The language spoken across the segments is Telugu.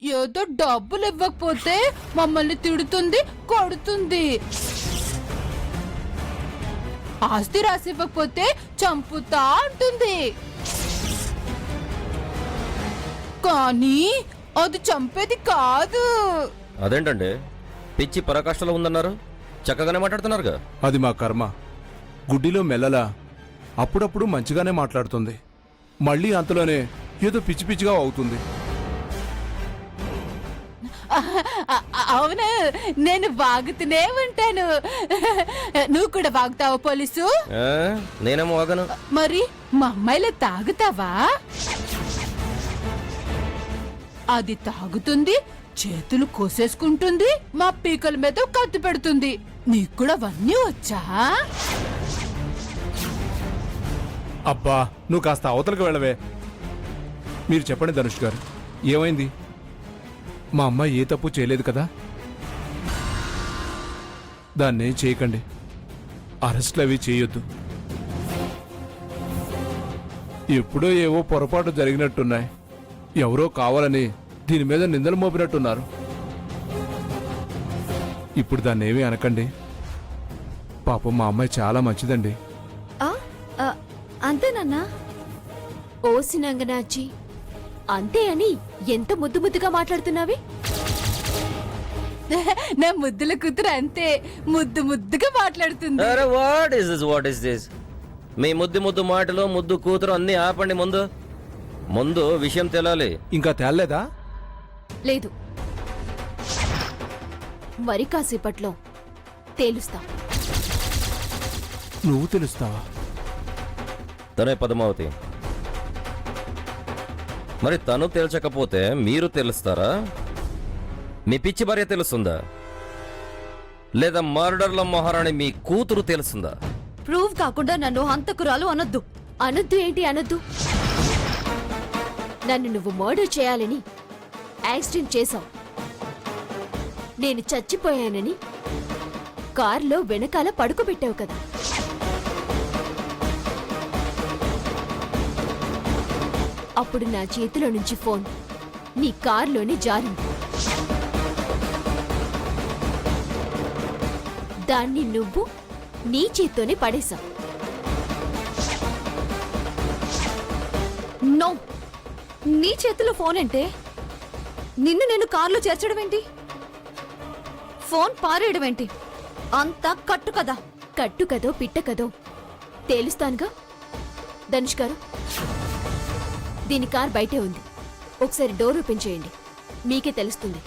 ఏదో డబ్బులు ఇవ్వకపోతే మమ్మల్ని తిడుతుంది, కొడుతుంది. ఆస్తి రాసి ఇవ్వకపోతే చంపుతా అంటుంది. కానీ అది చంపేది కాదు. అదేంటండి, పిచ్చి పరాకాష్ఠలో ఉందన్నారు, చక్కగానే మాట్లాడుతున్నారుగా. అది మా కర్మ. గుడ్డిలో మెల్లలా అప్పుడప్పుడు మంచిగానే మాట్లాడుతుంది, మళ్ళీ అంతలోనే ఏదో పిచ్చి పిచ్చిగా అవుతుంది. అవును, నేను వాగుతూనే ఉంటాను. నువ్వు కూడా వాగుతావా పోలీసు? నేనేమో వాగను. మరి మా అమ్మాయిలో తాగుతావా? అది తాగుతుంది, చేతులు కోసేసుకుంటుంది, మా పీకల మీద కత్తి పెడుతుంది. నీకు కూడా అవన్నీ వచ్చా? అబ్బా, నువ్వు కాస్త అవతలకు వెళ్ళవే. మీరు చెప్పండి ధనుష్ గారు, ఏమైంది? మా అమ్మాయి ఏ తప్పు చేయలేదు కదా? దాన్నేం చేయకండి, అరెస్ట్లు అవి చేయొద్దు. ఎప్పుడో ఏవో పొరపాటు జరిగినట్టున్నాయి. ఎవరో కావాలని దీని మీద నిందలు మోపినట్టున్నారు. ఇప్పుడు దాన్నేమీ అనకండి. పాపం మా అమ్మాయి చాలా మంచిదండి. అంతేనన్నా? ఓసినంగనాచి అంతే అని ఎంత ముద్దు ముద్దుగా మాట్లాడుతున్నావి? నా ముద్దుల కూతురు అంతే ముద్దు ముద్దుగా మాట్లాడుతుంది. What is this? మీ ముద్దు మాటలు, ముద్దు కూతురు అన్ని ఆపండి. ముందు విషయం తెలాలి. ఇంకా తేలేదా? లేదు, మరి కాసేపట్లో తేలుస్తా. నువ్వు తెలుస్తావా? తనే పద్మావతి. మరి తను తేల్చకపోతే మీరు తెలుస్తారా? మీ పిచ్చి భార్య తెలుస్తుందా? లేదా మర్డర్ల మహారాణి మీ కూతురు తెలుస్తుందా? ప్రూవ్ కాకుండా నన్ను హంతకురాలు అనొద్దు. అనొద్దు ఏంటి అనొద్దు? నన్ను నువ్వు మర్డర్ చేయాలని యాక్సిడెంట్ చేశావు. నేను చచ్చిపోయానని కారులో వెనకాల పడుకోబెట్టావు కదా. అప్పుడు నా చేతిలో నుంచి ఫోన్ నీ కారులోని జారింది. దాన్ని నువ్వు నీ చేత్తోనే పడేశావు. నో, నీ చేతిలో ఫోన్ అంటే నిన్ను నేను కారులో చేర్చడం ఏంటి? ఫోన్ పారేయడం ఏంటి? అంతా కట్టు కదా. కట్టు కదో పిట్ట కదో తేలుస్తానుగా. ధనుష్ గారు, దీని కార్ బయటే ఉంది. ఒకసారి డోర్ ఓపెన్ చేయండి, మీకే తెలుస్తుంది.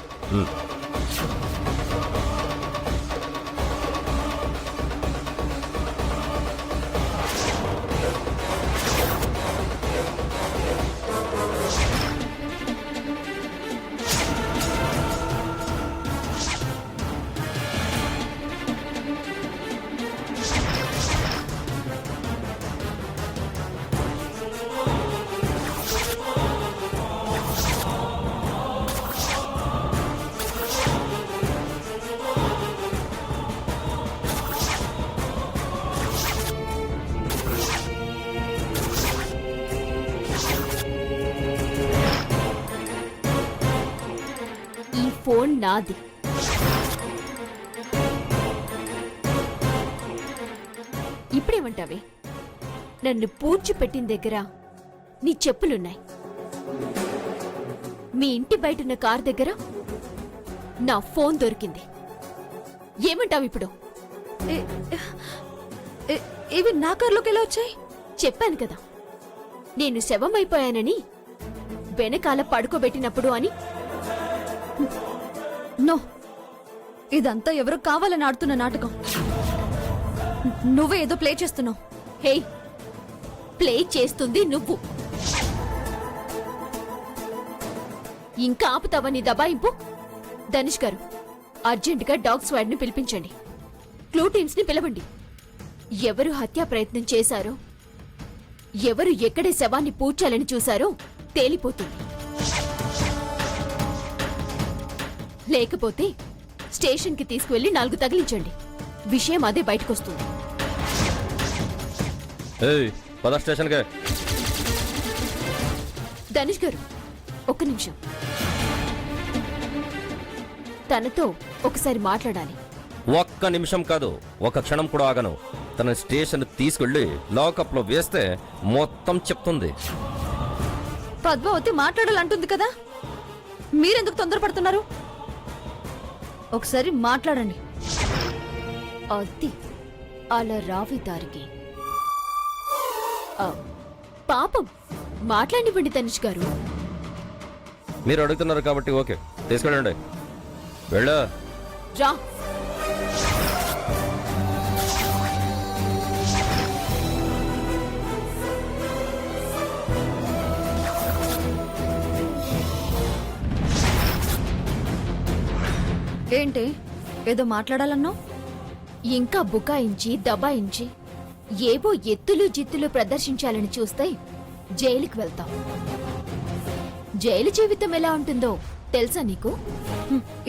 ఫోన్ నాది. ఇప్పుడేమంటావే? నన్ను పూడ్చిపెట్టిన దగ్గర నీ చెప్పులున్నాయి. మీ ఇంటి బయటున్న కార్ దగ్గర నా ఫోన్ దొరికింది. ఏమంటావు ఇప్పుడు? ఇవి నా కార్లోకి ఎలా వచ్చాయి? చెప్పాను కదా, నేను శవమైపోయానని వెనకాల పడుకోబెట్టినప్పుడు అని. నో, ఇదంతా ఎవరు కావాలని ఆడుతున్న నాటకం. నువ్వే ఏదో ప్లే చేస్తున్నావు. హే, ప్లే చేస్తుంది నువ్వు. ఇంకా ఆపుతావా నీ దబాయింపు? ధనుష్ గారు, అర్జెంటుగా డాగ్ స్క్వాడ్ ని పిలిపించండి. క్లూ టీమ్స్ ని పిలవండి. ఎవరు హత్యా ప్రయత్నం చేశారో, ఎవరు ఎక్కడే శవాన్ని పూడ్చాలని చూశారో తేలిపోతుంది. లేకపోతే స్టేషన్ కి తీసుకువెళ్లి 4 తగిలించండి. విషయం అదే బయటకొస్తుంది. ధనుష్ గారు, ఒక్క నిమిషం. తనతో ఒకసారి మాట్లాడాలి. ఒక్క నిమిషం కాదు, ఒక క్షణం కూడా ఆగను. తన స్టేషన్ తీసుకెళ్లి లాకప్ లో వేస్తే మొత్తం చెప్తుంది. పద్మావతి మాట్లాడాలంటుంది కదా, మీరెందుకు తొందరపడుతున్నారు? ఒకసారి మాట్లాడండి. అది అలా రావి దారికి. పాపం మాట్లాడివ్వండి తనిష్ గారు. మీరు అడుగుతున్నారు కాబట్టి ఓకే, తీసుకెళ్ళండి. వెళ్ళ రా. ఏంటి ఏదో మాట్లాడాలన్నావు? ఇంకా బుకాయించి దబాయించి ఏవో ఎత్తులు జిత్తులు ప్రదర్శించాలని చూస్తే జైలుకి వెళ్తాం. జైలు జీవితం ఎలా ఉంటుందో తెలుసా నీకు?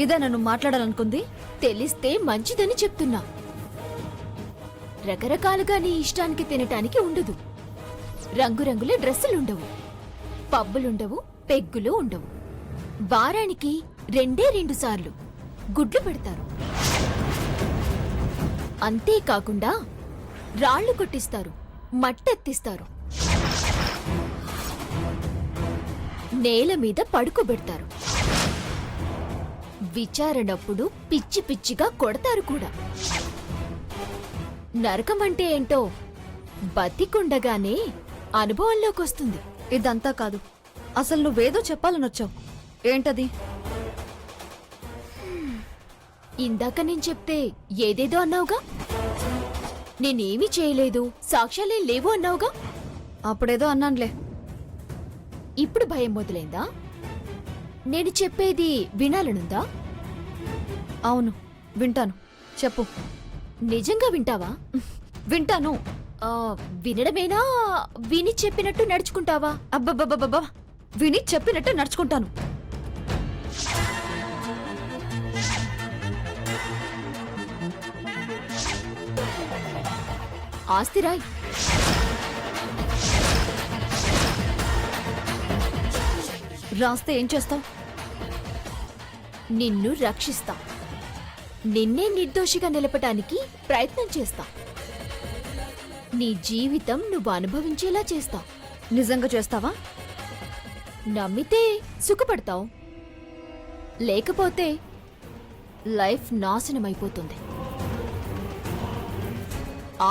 ఇదే నన్ను మాట్లాడాలనుకుంది. తెలిస్తే మంచిదని చెప్తున్నా. రకరకాలుగా నీ ఇష్టానికి తినటానికి ఉండదు. రంగురంగుల డ్రెస్సులుండవు, పబ్బులుండవు, పెగ్గులు ఉండవు. వారానికి 2 సార్లు గుడ్లు పెడతారు. అంతేకాకుండా రాళ్లు కొట్టిస్తారు, మట్టెత్తిస్తారు, నేల మీద పడుకోబెడతారు. విచారణప్పుడు పిచ్చి పిచ్చిగా కొడతారు కూడా. నరకమంటే ఏంటో బతికుండగానే అనుభవంలోకొస్తుంది. ఇదంతా కాదు, అసలు నువ్వేదో చెప్పాలనొచ్చావు. ఏంటది? ఇందాక నేను చెప్తే ఏదేదో అన్నావుగా. నేనేమీ చేయలేదు, సాక్ష్యాలేం లేవు అన్నావుగా. అప్పుడేదో అన్నానులే. ఇప్పుడు భయం మొదలైందా? నేను చెప్పేది వినాలనుందా? అవును, వింటాను. చెప్పు. నిజంగా వింటావా? వింటాను. వినడమేనా, విని చెప్పినట్టు నడుచుకుంటావా? అబ్బబ్బబ్బబ్బా, విని చెప్పినట్టు నడుచుకుంటాను. ఆస్తిరాయ్. రాస్తే ఏం చేస్తావు? నిన్ను రక్షిస్తా. నిన్నే నిర్దోషిగా నిలపటానికి ప్రయత్నం చేస్తా. నీ జీవితం నువ్వు అనుభవించేలా చేస్తా. నిజంగా చేస్తావా? నమ్మితే సుఖపడతావు, లేకపోతే లైఫ్ నాశనమైపోతుంది.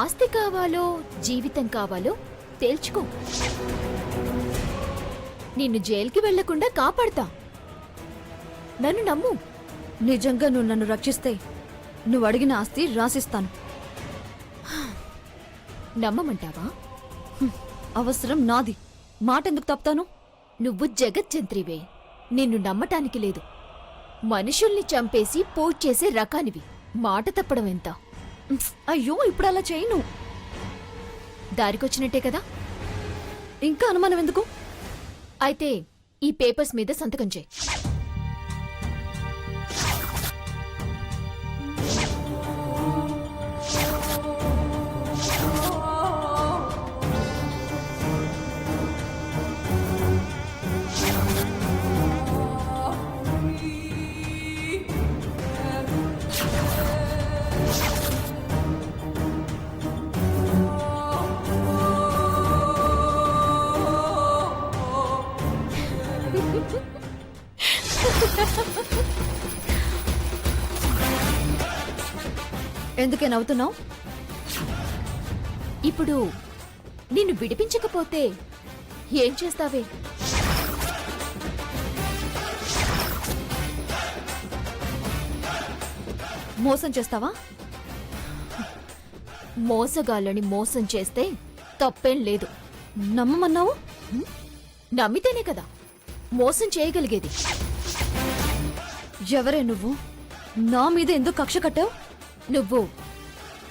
ఆస్తి కావాలో జీవితం కావాలో తేల్చుకో. నిన్ను జైలుకి వెళ్లకుండా కాపాడతా. నన్ను నమ్ము. నిజంగా నువ్వు నన్ను రక్షిస్తే నువ్వు అడిగిన ఆస్తి రాసిస్తాను. నమ్మమంటావా? అవసరం నాది. మాటెందుకు తప్పుతాను? నువ్వు జగజ్జంత్రివే. నిన్ను నమ్మటానికి లేదు. మనుషుల్ని చంపేసి పోట్ చేసే రకానివి. మాట తప్పడం ఎంత? అయ్యో, ఇప్పుడు అలా చేయను. దారికొచ్చినట్టే కదా. ఇంకా అనుమానం ఎందుకు? అయితే ఈ పేపర్స్ మీద సంతకం చేయి. ఎందుకే నవ్వుతున్నావు? ఇప్పుడు నిన్ను విడిపించకపోతే ఏం చేస్తావే? మోసం చేస్తావా? మోసగాళ్ళని మోసం చేస్తే తప్పేం లేదు. నమ్మమన్నావు? నమ్మితేనే కదా మోసం చేయగలిగేది. ఎవరే నువ్వు? నా మీద ఎందుకు కక్ష కట్టావు? నువ్వు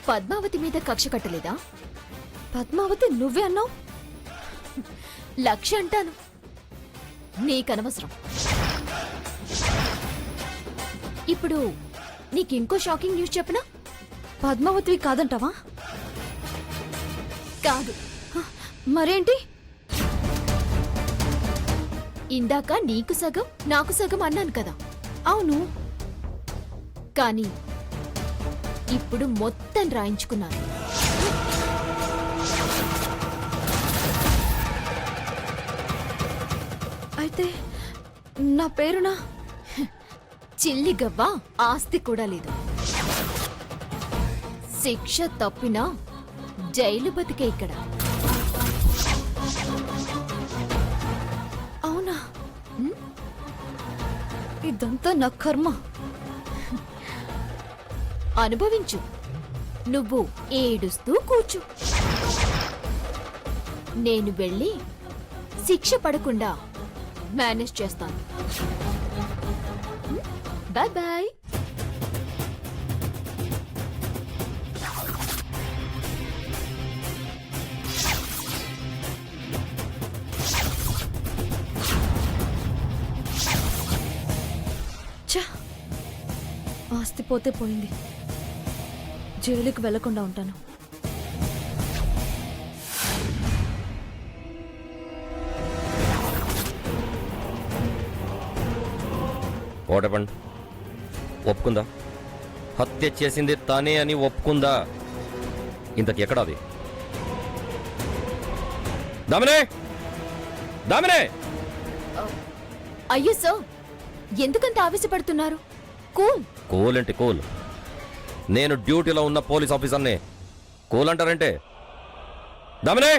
పద్మావతి మీద కక్ష కట్టలేదా? పద్మావతి నువ్వే అన్నావు. లక్ష్య అంటాను. నీకనవసరం. ఇప్పుడు నీకింకో షాకింగ్ న్యూస్ చెప్పనా? పద్మావతివి కాదంటావా? కాదు. మరేంటి? ఇందాక నీకు సగం నాకు సగం అన్నాను కదా. అవును. కానీ ఇప్పుడు మొత్తం రాయించుకున్నాను. అయితే నా పేరున చిల్లి గవ్వ ఆస్తి కూడా లేదు. శిక్ష తప్పినా జైలు బతికే ఇక్కడ. అవునా? ఇదంతా నా కర్మ. అనుభవించు. నువ్వు ఏడుస్తూ కూర్చు. నేను వెళ్ళి శిక్ష పడకుండా మేనేజ్ చేస్తాను. Bye bye. ఛ! ఆస్తి పోతే పోయింది. జైలుకి వెళ్లకుండా ఉంటాను. ఓటపండి. ఒప్పుకుందా? హత్య చేసింది తానే అని ఒప్పుకుందా? ఇంతకి ఎక్కడాది? దామినే, దామినే! అయ్యో సార్, ఎందుకంత ఆవేశపడుతున్నారు? కూల్. కూల్ అంటే కూల్. నేను డ్యూటీలో ఉన్న పోలీస్ ఆఫీసర్ని కూల్ అంటారంటే? దామినే,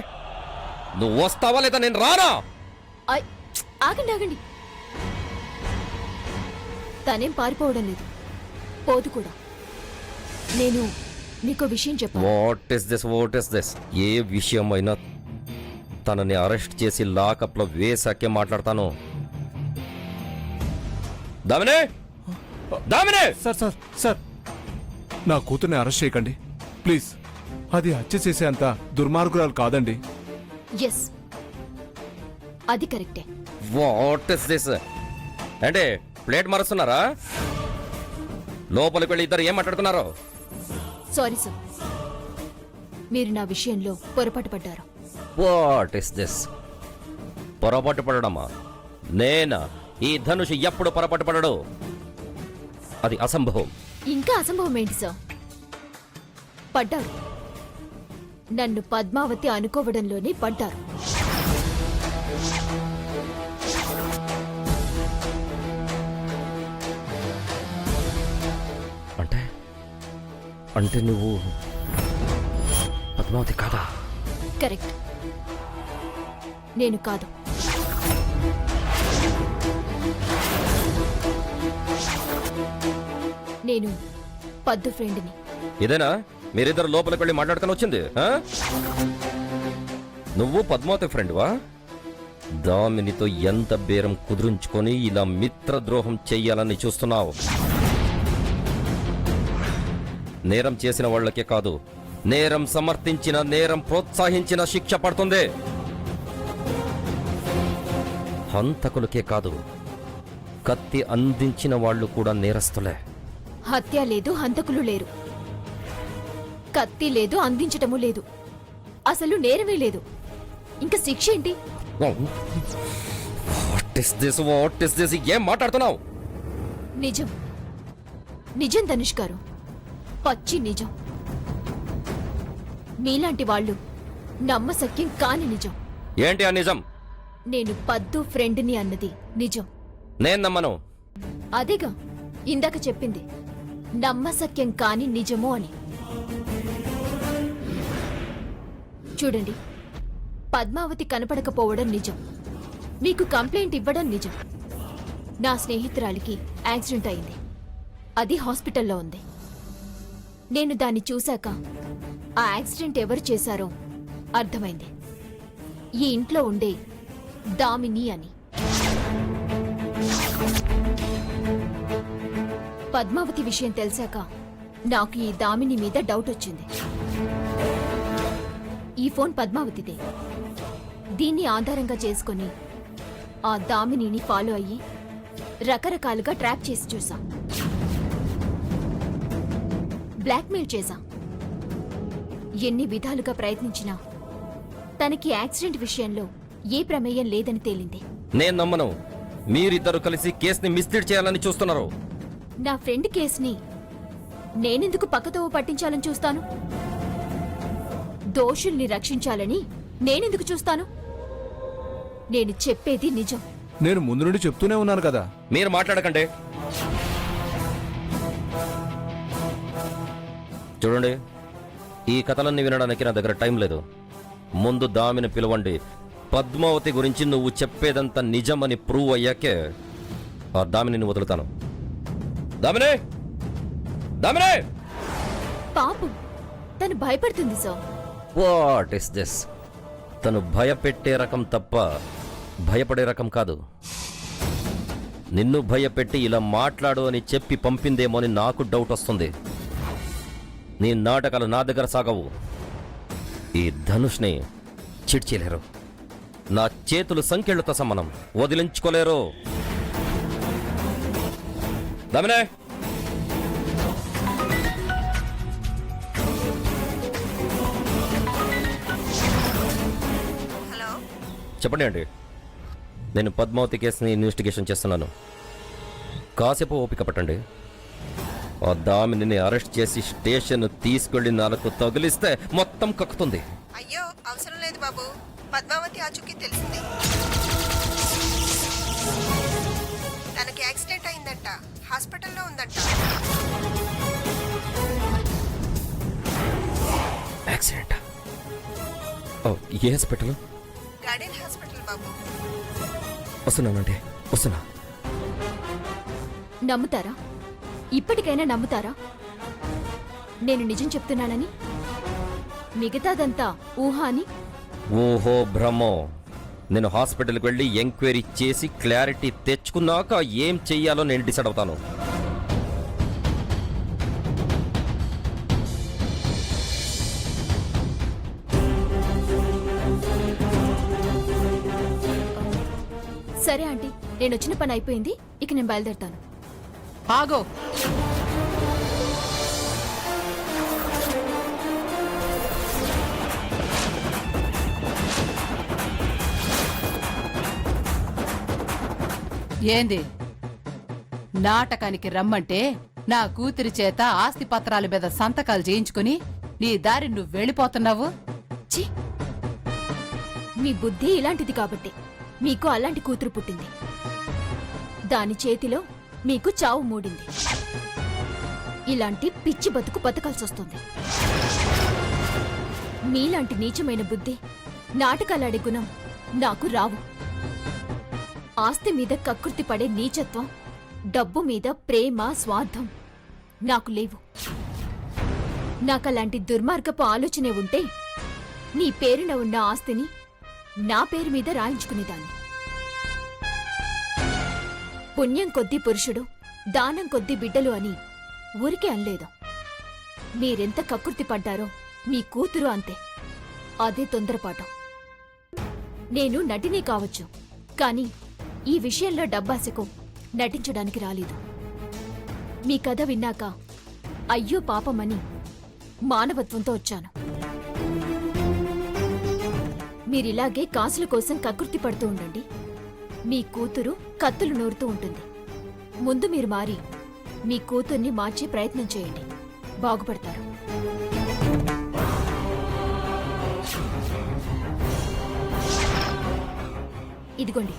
నువ్వు వస్తావా లేదా నేను రానా? ఆగండి ఆగండి. తనేం పారిపోవడం లేదు, పోదు కూడా. నేను నీకో విషయం చెప్పాను. What is this? ఏ విషయమైనా తనని అరెస్ట్ చేసి లాకప్లో వేసాకే మాట్లాడతాను. దామినే, దామినే! సార్ సార్ సార్, నా కూతుర్ని అరెస్ట్ చేయకండి ప్లీజ్. అది హత్య చేసే అంత దుర్మార్గురాలు కాదండి. ఎస్, అది కరెక్టే. What is this? అంటే ప్లేట్ మరుస్తున్నారా? లోపలికి వెళ్ళి ఇద్దరు ఏం మాట్లాడుతున్నారు? సారీ సార్, మీరు నా విషయంలో పొరపాటు పడ్డారు. What is this? పొరపాటు పడడమా? నేనా? ఈ ధనుష్ ఎప్పుడు పొరపాటు పడడు. అది అసంభవం. ఇంకా అసంభవం ఏంటి సార్? పడ్డారు. నన్ను పద్మావతి అనుకోవడంలోనే పడ్డారు. అంటే నువ్వు పద్మావతి కాదా? కరెక్ట్, నేను కాదు. నేను పద్దు ఫ్రెండ్ని. ఇదేనా మీరిద్దరు లోపలికి వెళ్ళి మాట్లాడుకుని వచ్చింది? నువ్వు పద్మావతి ఫ్రెండ్వా? దామినితో ఎంత బేరం కుదురించుకొని ఇలా మిత్రద్రోహం చెయ్యాలని చూస్తున్నావు? నేరం చేసిన వాళ్ళకే కాదు, నేరం సమర్థించిన, నేరం ప్రోత్సహించిన శిక్ష పడుతుంది. హంతకులకే కాదు, కత్తి అందించిన వాళ్ళు కూడా నేరస్తులే. హత్య లేదు, హంతకులు లేరు. కత్తి లేదు, అందించటము లేదు. అసలు నేరమే లేదు. ఇంకా శిక్ష ఏంటి? What is this? ఏం మాట్లాడుతున్నావు? నిజం, నిజం ధనుష్ గారు, పచ్చి నిజం. మీలాంటి వాళ్ళు నమ్మశక్యం కాని నిజం. ఏంటి ఆ నిజం? నేను పద్దు ఫ్రెండ్ని అన్నది నిజం. నేను నమ్మను. అదేగా ఇందాక చెప్పింది, నమ్మశక్యం కాని నిజము అని. చూడండి, పద్మావతి కనపడకపోవడం నిజం, మీకు కంప్లైంట్ ఇవ్వడం నిజం. నా స్నేహితురాలికి యాక్సిడెంట్ అయింది, అది హాస్పిటల్లో ఉంది. నేను దాన్ని చూశాక ఆ యాక్సిడెంట్ ఎవరు చేశారో అర్థమైంది. ఈ ఇంట్లో ఉండే దామిని అని. పద్మావతి విషయం తెలిసాక నాకు ఈ దామిని మీద డౌట్ వచ్చింది. ఈ ఫోన్ పద్మావతిదే. దీన్ని ఆధారంగా చేసుకొని ఆ దామినిని ఫాలో అయ్యి రకరకాలుగా ట్రాక్ చేసి చూసా. బ్లాక్మెయిల్ చేశా. ఎన్ని విధాలుగా ప్రయత్నించినా తనకి యాక్సిడెంట్ విషయంలో ఏ ప్రమేయం లేదని తేలింది. నేను నమ్మను. మీరిద్దరు కలిసి కేసుని మిస్లీడ్ చేయాలని చూస్తున్నారు. నా ఫ్రెండ్ కేసుని నేనెందుకు పక్కతో పట్టించాలని చూస్తాను? దోషుల్ని రక్షించాలని నేనెందుకు చూస్తాను? నేను చెప్పేది నిజం. నేను ముందు నుండి చెప్తూనే ఉన్నాను కదా. మీరు మాట్లాడకండి. చూడండి, ఈ కథలన్నీ వినడానికి నా దగ్గర టైం లేదు. ముందు దామిని పిలవండి. పద్మావతి గురించి నువ్వు చెప్పేదంతా నిజమని ప్రూవ్ అయ్యాకే ఆ దామిని నేను వదులుతాను. దామిని, దామిని! పాపం, తను భయపడుతుంది సార్. What is this? తను భయపెట్టే రకం తప్ప భయపడే రకం కాదు. నిన్ను భయపెట్టి ఇలా మాట్లాడు అని చెప్పి పంపిందేమో అని నాకు డౌట్ వస్తుంది. నీ నాటకాలు నా దగ్గర సాగవు. ఈ ధనుష్ని చిడ్చేలేరు. నా చేతులు సంఖ్యలతో సమానం. వదిలించుకోలేరు. దమినే, చెప్పండి అండి. నేను పద్మావతి కేసుని ఇన్వెస్టిగేషన్ చేస్తున్నాను. కాసేపు ఓపిక పట్టండి. ఆ దామిని అరెస్ట్ చేసి స్టేషన్ తీసుకెళ్లి నాకు తగిలిస్తే మొత్తం కక్కుతుంది. అయ్యో, అవసరం లేదు బాబు. పద్మావతి ఆచూకీ తెలిసింది. తనకి యాక్సిడెంట్ అయిందంట. హాస్పిటల్లో ఉందంట. యాక్సిడెంట్? ఏ హాస్పిటల్? గార్డెన్ హాస్పిటల్ బాబు. వస్తున్నానండి, వస్తున్నా. నమ్ముతారా? ఇప్పటికైనా నమ్ముతారా నేను నిజం చెప్తున్నానని? మిగతాదంతా ఊహ అని? ఓహో, భ్రమో. నేను హాస్పిటల్కి వెళ్ళి ఎంక్వైరీ చేసి క్లారిటీ తెచ్చుకున్నాక ఏం చెయ్యాలో నేను డిసైడ్ అవుతాను. సరే ఆంటీ, నేను వచ్చిన పని అయిపోయింది. ఇక నేను బయలుదేరుతాను. ఆగో. ఏంది? నాటకానికి రమ్మంటే నా కూతురి చేత ఆస్తి పత్రాల మీద సంతకాలు చేయించుకుని నీ దారి నువ్వు వెళ్ళిపోతున్నావు. ఛీ! మీ బుద్ధి ఇలాంటిది కాబట్టి మీకు అలాంటి కూతురు పుట్టింది. దాని చేతిలో మీకు చావు మూడింది. ఇలాంటి పిచ్చి బతుకు బతకాల్సొస్తుంది. మీలాంటి నీచమైన బుద్ధి, నాటకాలాడే గుణం నాకు రావు. ఆస్తి మీద కకృతి పడే నీచత్వం, డబ్బు మీద ప్రేమ, స్వార్థం నాకు లేవు. నాకలాంటి దుర్మార్గపు ఆలోచనే ఉంటే నీ పేరున ఉన్న ఆస్తిని నా పేరు మీద రాయించుకునేదాన్ని. పుణ్యం కొద్దీ పురుషుడు, దానం కొద్దీ బిడ్డలు అని ఊరికే అనలేదు. మీరెంత కకృతి పడ్డారో మీ కూతురు అంతే. అదే తొందరపాటు. నేను నటినే కావచ్చు, కానీ ఈ విషయంలో డబ్బాసకు నటించడానికి రాలేదు. మీ కథ విన్నాక అయ్యో పాపమని మానవత్వంతో వచ్చాను. మీరిలాగే కాసుల కోసం కకృతి పడుతూ ఉండండి. మీ కూతురు కత్తులు నూరుతూ ఉంటుంది. ముందు మీరు మారి మీ కూతుర్ని మార్చే ప్రయత్నం చేయండి. బాగుపడతారు. ఇదిగోండి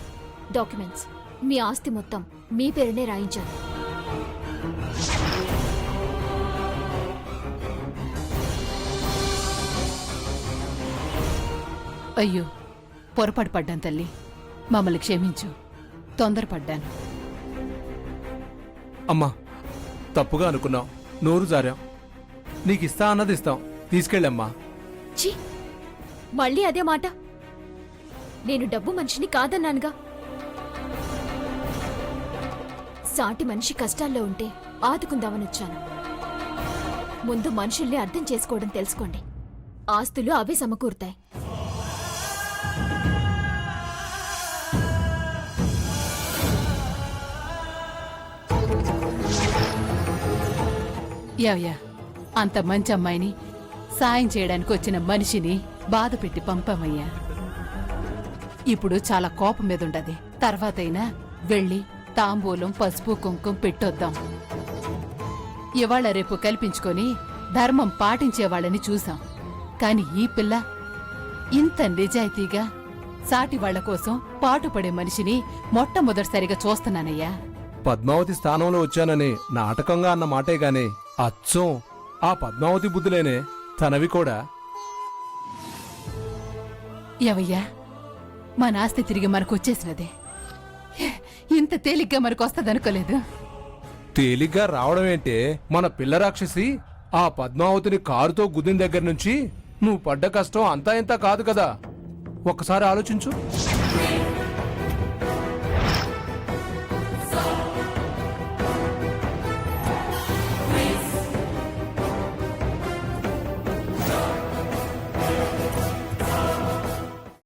డాక్యుమెంట్స్. మీ ఆస్తి మొత్తం మీ పేరునే రాయించాను. అయ్యో, పొరపాటు పడ్డాను తల్లి. మమ్మల్ని క్షమించు. తొందరపడ్డాను. అమ్మా, తప్పుగా అనుకున్నాం. నోరు జారాం. నీకిస్తా అన్నది ఇస్తాం. తీసుకెళ్ళమ్మా. ఛీ! మళ్ళీ అదే మాట. నేను డబ్బు మనిషిని కాదన్నానుగా. సాటి మనిషి కష్టాల్లో ఉంటే ఆదుకుందామనొచ్చాను. ముందు మనుషుల్ని అర్థం చేసుకోవడం తెలుసుకోండి. ఆస్తులు అవే సమకూరుతాయి. యావయ్యా, అంత మంచి అమ్మాయిని, సాయం చేయడానికి వచ్చిన మనిషిని బాధ పెట్టి పంపామయ్యా. ఇప్పుడు చాలా కోపం మీద ఉండదు. తర్వాతైనా వెళ్ళి తాంబూలం, పసుపు, కుంకుమ పెట్టొద్దాం. ఇవాళ రేపు కల్పించుకొని ధర్మం పాటించేవాళ్ళని చూసాం. కాని ఈ పిల్ల ఇంత నిజాయితీగా సాటి వాళ్ల కోసం పాటుపడే మనిషిని మొట్టమొదటిసారిగా చూస్తున్నానయ్యా. పద్మావతి స్థానంలో వచ్చానని నాటకంగా అన్న మాటే గాని అచ్చం ఆ పద్మావతి బుద్ధులేనే తనవి కూడా. ఏవయ్యా, మన ఆస్తి తిరిగి మనకొచ్చేసినదే. ఇంత తేలిగ్గా మనకొస్తదనుకోలేదు. తేలిగ్గా రావడమేంటే, మన పిల్ల రాక్షసి ఆ పద్మావతిని కారుతో గుద్దిన దగ్గర నుంచి నువ్వు పడ్డ కష్టం అంతా ఇంత కాదు కదా. ఒక్కసారి ఆలోచించు.